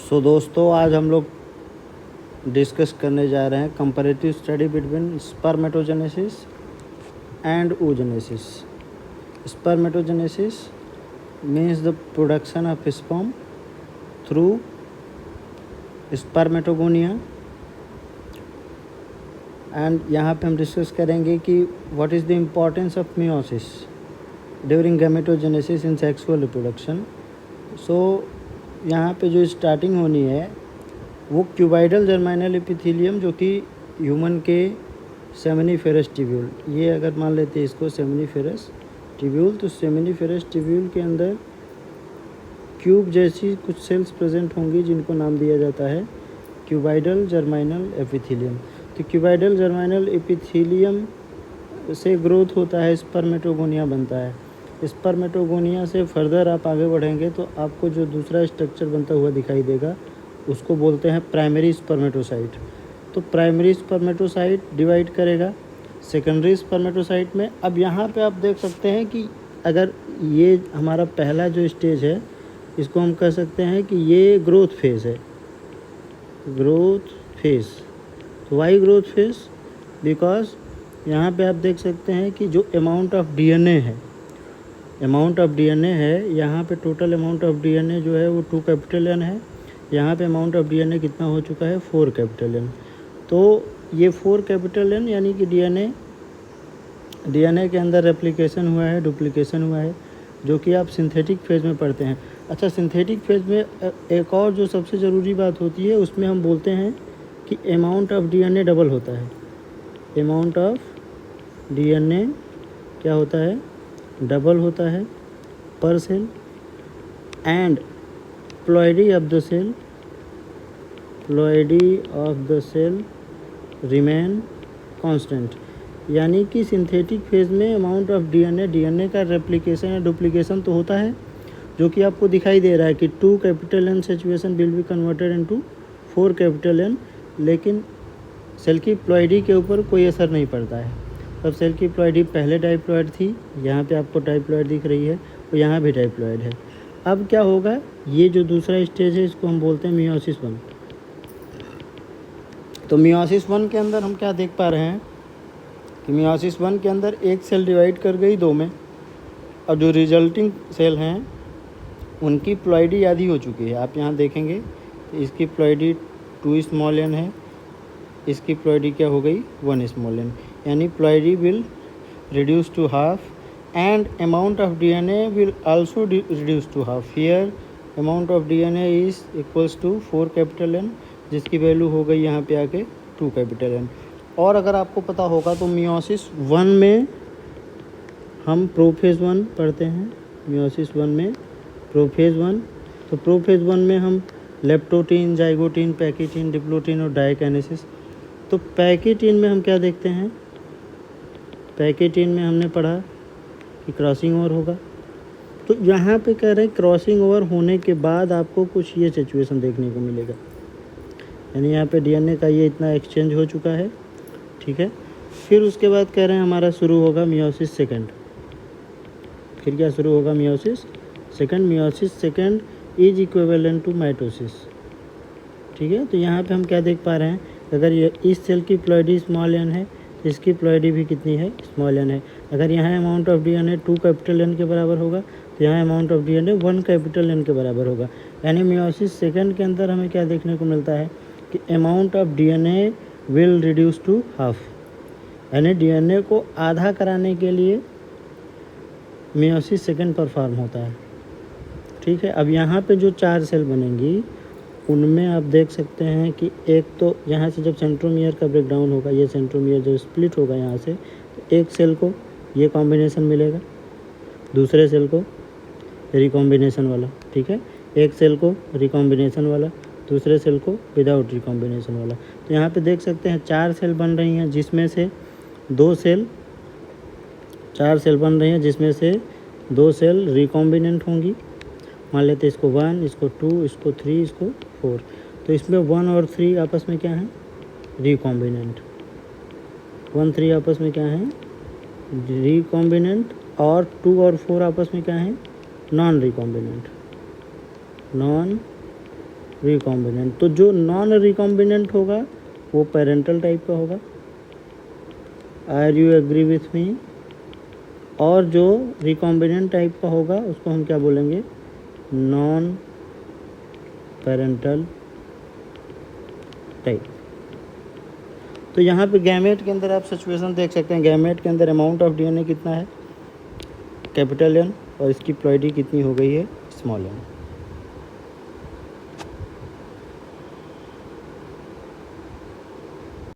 दोस्तों आज हम लोग डिस्कस करने जा रहे हैं comparative study between spermatogenesis and oogenesis। Spermatogenesis means the production of sperm through spermatogonia, and यहाँ पे हम डिस्कस करेंगे कि what is the importance of meiosis during gametogenesis in sexual reproduction. यहाँ पे जो स्टार्टिंग होनी है वो क्यूबाइडल जर्माइनल एपिथेलियम, जो कि ह्यूमन के सेमिनिफेरस ट्यूब्यूल, ये अगर मान लेते हैं इसको सेमिनिफेरस ट्यूब्यूल, तो सेमिनिफेरस ट्यूब्यूल के अंदर क्यूब जैसी कुछ सेल्स प्रेजेंट होंगी जिनको नाम दिया जाता है क्यूबाइडल जर्माइनल एपिथेलियम। तो क्यूबाइडल जर्माइनल एपिथेलियम से ग्रोथ होता है, स्पर्मेटोगोनिया बनता है। स्पर्मेटोगोनिया से फर्दर आप आगे बढ़ेंगे तो आपको जो दूसरा स्ट्रक्चर बनता हुआ दिखाई देगा उसको बोलते हैं प्राइमरी स्पर्मेटोसाइट। तो प्राइमरी स्पर्मेटोसाइट डिवाइड करेगा सेकेंडरी स्पर्मेटोसाइट में। अब यहाँ पे आप देख सकते हैं कि अगर ये हमारा पहला जो स्टेज है इसको हम कह सकते हैं कि ये ग्रोथ फेज़ है, ग्रोथ फेज़। तो वाई ग्रोथ फेज़? बिकॉज यहाँ पे आप देख सकते हैं कि जो अमाउंट ऑफ डीएनए है, यहाँ पे टोटल अमाउंट ऑफ डीएनए जो है वो 2 कैपिटल N है। यहाँ पे अमाउंट ऑफ डीएनए कितना हो चुका है? 4 कैपिटल N। तो ये 4 कैपिटल N यानी कि डीएनए के अंदर रेप्लिकेशन हुआ है, डुप्लीकेशन हुआ है, जो कि आप सिंथेटिक फेज़ में पढ़ते हैं। अच्छा, सिंथेटिक फेज़ में एक और जो सबसे ज़रूरी बात होती है उसमें हम बोलते हैं कि अमाउंट ऑफ डीएनए डबल होता है। अमाउंट ऑफ डीएनए क्या होता है? डबल होता है per cell, and ploidy of the cell remain constant. यानी कि सिंथेटिक फेज़ में अमाउंट ऑफ डीएनए का रेप्लिकेशन या डुप्लीकेशन तो होता है, जो कि आपको दिखाई दे रहा है कि 2 capital N situation will be converted into 4 capital N, लेकिन सेल की प्लॉइडी के ऊपर कोई असर नहीं पड़ता है। अब सेल की प्लॉइडी पहले डाइप्लॉइड थी, यहाँ पे आपको डाइप्लॉइड दिख रही है, और यहाँ भी डाइप्लॉइड है। अब क्या होगा? ये जो दूसरा स्टेज है इसको हम बोलते हैं मियोसिस 1। तो मियोसिस 1 के अंदर हम क्या देख पा रहे हैं कि मियोसिस 1 के अंदर एक सेल डिवाइड कर गई 2 में, और जो रिजल्टिंग सेल हैं उनकी प्लॉइडी आधी हो चुकी है। आप यहाँ देखेंगे तो इसकी प्लॉइडी 2 स्मॉल n है, इसकी प्लॉइडी क्या हो गई? 1 स्मॉल n, यानी ploidy will reduce to half and amount of DNA will also reduce to half. Here amount of DNA is equals to 4 capital N, जिसकी वैल्यू हो गई यहाँ पे आके 2 कैपिटल N। और अगर आपको पता होगा तो मियोसिस 1 में हम प्रोफेज़ 1 पढ़ते हैं। मियोसिस 1 में प्रोफेज़ 1, तो प्रोफेज़ 1 में हम लेप्टोटीन, जाइगोटीन, पैकिटीन, डिप्लोटीन और डाइकाइनेसिस। तो पैकिटीन में हम क्या देखते हैं? पैकिटीन में हमने पढ़ा कि क्रॉसिंग ओवर होगा। तो यहाँ पे कह रहे हैं क्रॉसिंग ओवर होने के बाद आपको कुछ ये सिचुएशन देखने को मिलेगा, यानी यहाँ पे डीएनए का ये इतना एक्सचेंज हो चुका है, ठीक है। फिर उसके बाद कह रहे हैं हमारा शुरू होगा मियोसिस सेकंड। फिर क्या शुरू होगा? Meiosis second. Meiosis second is equivalent to mitosis, ठीक है। तो यहाँ पे हम क्या देख पा रहे हैं? अगर ये इस सेल की प्लॉइडी स्मॉल n है, इसकी प्लॉइडी भी कितनी है? स्मॉल n है। अगर यहाँ amount of DNA 2 capital N के बराबर होगा तो यहाँ amount of DNA 1 capital N के बराबर होगा। यानी मियोसिस सेकंड के अंदर हमें क्या देखने को मिलता है कि amount of DNA will reduce to half, यानी डीएनए को आधा कराने के लिए मियोसिस सेकंड परफॉर्म होता है, ठीक है। अब यहाँ पे जो 4 सेल बनेंगी उनमें आप देख सकते हैं कि एक तो यहाँ से जब सेंट्रोमियर का ब्रेकडाउन होगा, ये सेंट्रोमियर जब स्प्लिट होगा यहाँ से, तो एक सेल को ये कॉम्बिनेशन मिलेगा, दूसरे सेल को रिकॉम्बिनेशन वाला, ठीक है। एक सेल को रिकॉम्बिनेशन वाला, दूसरे सेल को विदाउट रिकॉम्बिनेशन वाला। तो यहाँ पे देख सकते हैं 4 सेल बन रही हैं, जिसमें से 2 सेल 4 सेल बन रही हैं, जिसमें से 2 सेल रिकॉम्बिनेंट होंगी। मान लेते हैं इसको 1, इसको 2, इसको 3, इसको 4। तो इसमें 1 और 3 आपस में क्या है? रिकॉम्बिनेंट। 1, 3 आपस में क्या है? रिकॉम्बिनेंट। और 2 और 4 आपस में क्या है? Non recombinant. Non recombinant. तो जो नॉन रिकॉम्बिनेंट होगा वो पेरेंटल टाइप का होगा। Are you agree with me? और जो रिकॉम्बिनेंट टाइप का होगा उसको हम क्या बोलेंगे? Non parental type. तो यहाँ पे गैमेट के अंदर आप सिचुएशन देख सकते हैं। गैमेट के अंदर अमाउंट ऑफ डीएनए कितना है? कैपिटल एन, और इसकी प्लॉइडी कितनी हो गई है? Small N.